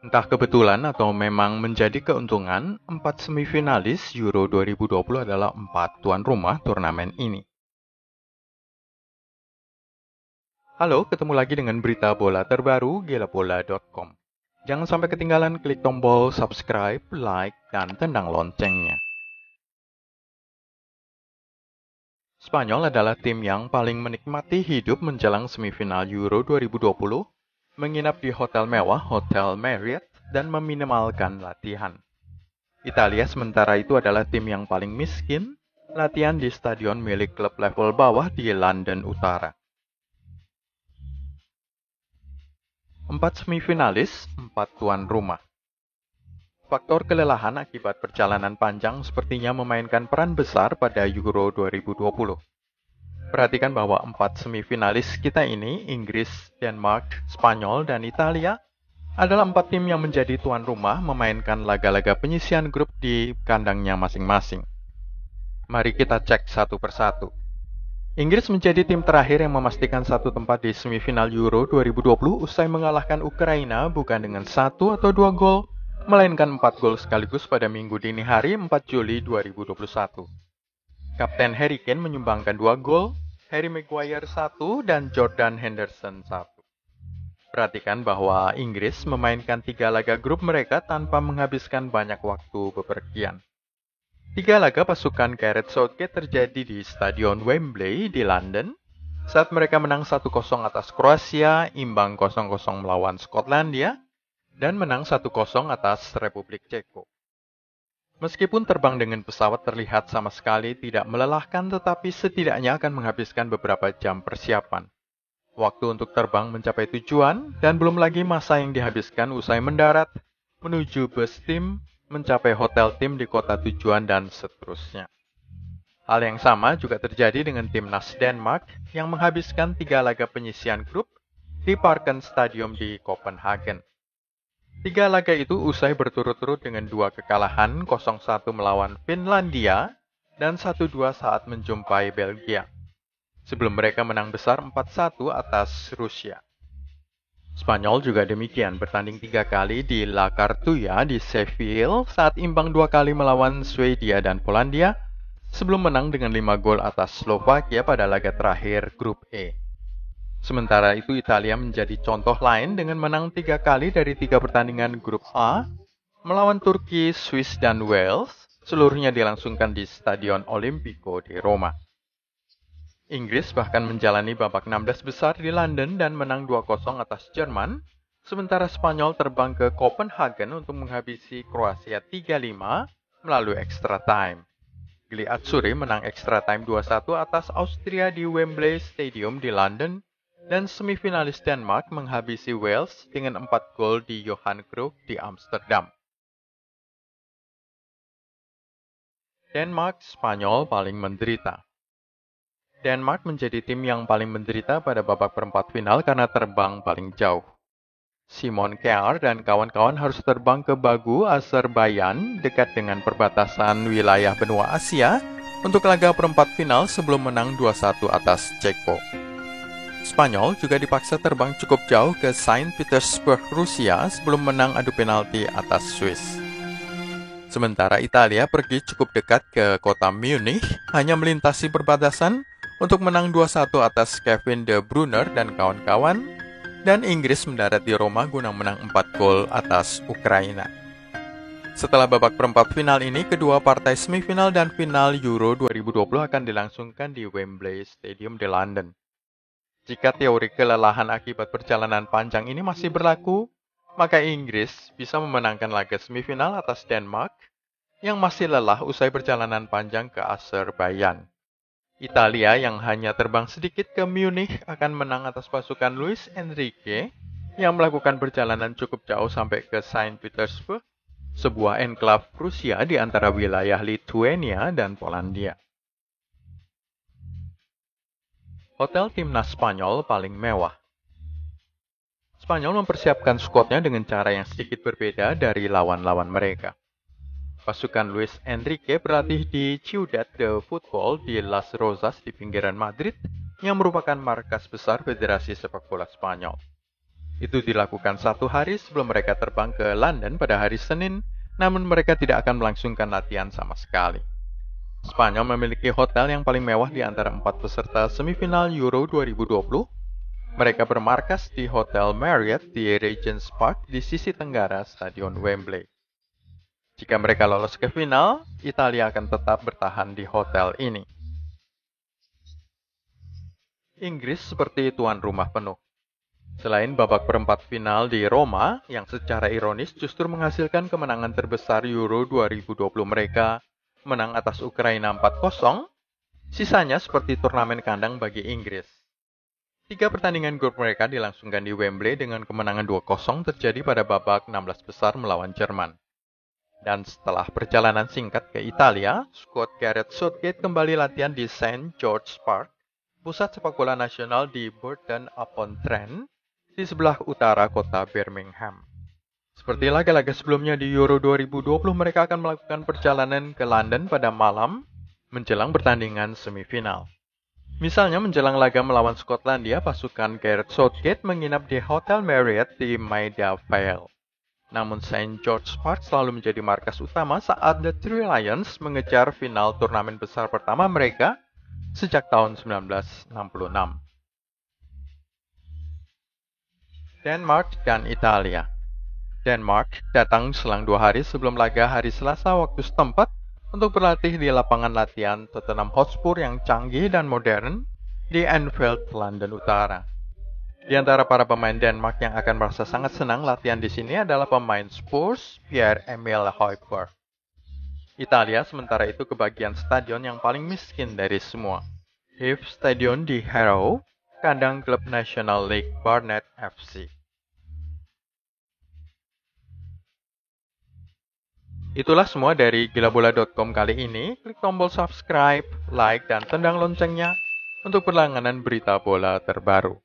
Entah kebetulan atau memang menjadi keuntungan, 4 semifinalis Euro 2020 adalah 4 tuan rumah turnamen ini. Halo, ketemu lagi dengan berita bola terbaru gelabola.com. Jangan sampai ketinggalan klik tombol subscribe, like, dan tendang loncengnya. Spanyol adalah tim yang paling menikmati hidup menjelang semifinal Euro 2020, menginap di hotel mewah Hotel Marriott, dan meminimalkan latihan. Italia sementara itu adalah tim yang paling miskin, latihan di stadion milik klub level bawah di London Utara. 4 semifinalis, 4 tuan rumah. Faktor kelelahan akibat perjalanan panjang sepertinya memainkan peran besar pada Euro 2020. Perhatikan bahwa 4 semifinalis kita ini, Inggris, Denmark, Spanyol, dan Italia, adalah 4 tim yang menjadi tuan rumah memainkan laga-laga penyisian grup di kandangnya masing-masing. Mari kita cek satu persatu. Inggris menjadi tim terakhir yang memastikan satu tempat di semifinal Euro 2020 usai mengalahkan Ukraina bukan dengan 1 atau 2 gol, melainkan 4 gol sekaligus pada minggu dini hari 4 Juli 2021. Kapten Harry Kane menyumbangkan 2 gol, Harry Maguire 1, dan Jordan Henderson 1. Perhatikan bahwa Inggris memainkan 3 laga grup mereka tanpa menghabiskan banyak waktu bepergian. 3 laga pasukan Gareth Southgate terjadi di Stadion Wembley di London, saat mereka menang 1-0 atas Kroasia, imbang 0-0 melawan Skotlandia, dan menang 1-0 atas Republik Ceko. Meskipun terbang dengan pesawat terlihat sama sekali tidak melelahkan, tetapi setidaknya akan menghabiskan beberapa jam persiapan. Waktu untuk terbang mencapai tujuan, dan belum lagi masa yang dihabiskan usai mendarat, menuju bus tim, mencapai hotel tim di kota tujuan, dan seterusnya. Hal yang sama juga terjadi dengan timnas Denmark yang menghabiskan 3 laga penyisian grup di Parken Stadium di Copenhagen. 3 laga itu usai berturut-turut dengan 2 kekalahan 0-1 melawan Finlandia dan 1-2 saat menjumpai Belgia. Sebelum mereka menang besar 4-1 atas Rusia. Spanyol juga demikian, bertanding 3 kali di La Cartuja di Sheffield saat imbang 2 kali melawan Swedia dan Polandia, sebelum menang dengan 5 gol atas Slovakia pada laga terakhir grup E. Sementara itu Italia menjadi contoh lain dengan menang 3 kali dari 3 pertandingan grup A, melawan Turki, Swiss, dan Wales, seluruhnya dilangsungkan di Stadion Olimpico di Roma. Inggris bahkan menjalani babak 16 besar di London dan menang 2-0 atas Jerman, sementara Spanyol terbang ke Copenhagen untuk menghabisi Kroasia 3-5 melalui extra time. Gli Azzurri menang extra time 2-1 atas Austria di Wembley Stadium di London, dan semifinalis Denmark menghabisi Wales dengan 4 gol di Johan Cruyff di Amsterdam. Denmark, Spanyol paling menderita. Denmark menjadi tim yang paling menderita pada babak perempat final karena terbang paling jauh. Simon Kjær dan kawan-kawan harus terbang ke Baku, Azerbaijan, dekat dengan perbatasan wilayah benua Asia, untuk laga perempat final sebelum menang 2-1 atas Ceko. Spanyol juga dipaksa terbang cukup jauh ke Saint Petersburg, Rusia sebelum menang adu penalti atas Swiss. Sementara Italia pergi cukup dekat ke kota Munich, hanya melintasi perbatasan untuk menang 2-1 atas Kevin De Bruyne dan kawan-kawan, dan Inggris mendarat di Roma guna menang 4 gol atas Ukraina. Setelah babak perempat final ini, kedua partai semifinal dan final Euro 2020 akan dilangsungkan di Wembley Stadium di London. Jika teori kelelahan akibat perjalanan panjang ini masih berlaku, maka Inggris bisa memenangkan laga semifinal atas Denmark yang masih lelah usai perjalanan panjang ke Azerbaijan. Italia yang hanya terbang sedikit ke Munich akan menang atas pasukan Luis Enrique yang melakukan perjalanan cukup jauh sampai ke Saint Petersburg, sebuah enklave Rusia di antara wilayah Lithuania dan Polandia. Hotel timnas Spanyol paling mewah. Spanyol mempersiapkan skuadnya dengan cara yang sedikit berbeda dari lawan-lawan mereka. Pasukan Luis Enrique berlatih di Ciudad de Football di Las Rozas di pinggiran Madrid, yang merupakan markas besar Federasi Sepak Bola Spanyol. Itu dilakukan 1 hari sebelum mereka terbang ke London pada hari Senin, namun mereka tidak akan melangsungkan latihan sama sekali. Spanyol memiliki hotel yang paling mewah di antara 4 peserta semifinal Euro 2020. Mereka bermarkas di Hotel Marriott di Regent's Park di sisi tenggara Stadion Wembley. Jika mereka lolos ke final, Italia akan tetap bertahan di hotel ini. Inggris seperti tuan rumah penuh. Selain babak perempat final di Roma, yang secara ironis justru menghasilkan kemenangan terbesar Euro 2020 mereka, menang atas Ukraina 4-0, sisanya seperti turnamen kandang bagi Inggris. 3 pertandingan grup mereka dilangsungkan di Wembley dengan kemenangan 2-0 terjadi pada babak 16 besar melawan Jerman. Dan setelah perjalanan singkat ke Italia, skuad Gareth Southgate kembali latihan di St. George's Park, pusat sepak bola nasional di Burton-upon-Trent, di sebelah utara kota Birmingham. Seperti laga-laga sebelumnya di Euro 2020, mereka akan melakukan perjalanan ke London pada malam menjelang pertandingan semifinal. Misalnya menjelang laga melawan Skotlandia, pasukan Gareth Southgate menginap di Hotel Marriott di Maida Vale. Namun St. George's Park selalu menjadi markas utama saat The Three Lions mengejar final turnamen besar pertama mereka sejak tahun 1966. Denmark dan Italia. Denmark datang selang 2 hari sebelum laga hari Selasa waktu setempat untuk berlatih di lapangan latihan Tottenham Hotspur yang canggih dan modern di Anfield, London Utara. Di antara para pemain Denmark yang akan merasa sangat senang latihan di sini adalah pemain Spurs, Pierre-Emile Højbjerg. Italia sementara itu kebagian stadion yang paling miskin dari semua, Hive Stadion di Harrow, kandang klub National League Barnet FC. Itulah semua dari gilabola.com kali ini. Klik tombol subscribe, like, dan tendang loncengnya untuk berlangganan berita bola terbaru.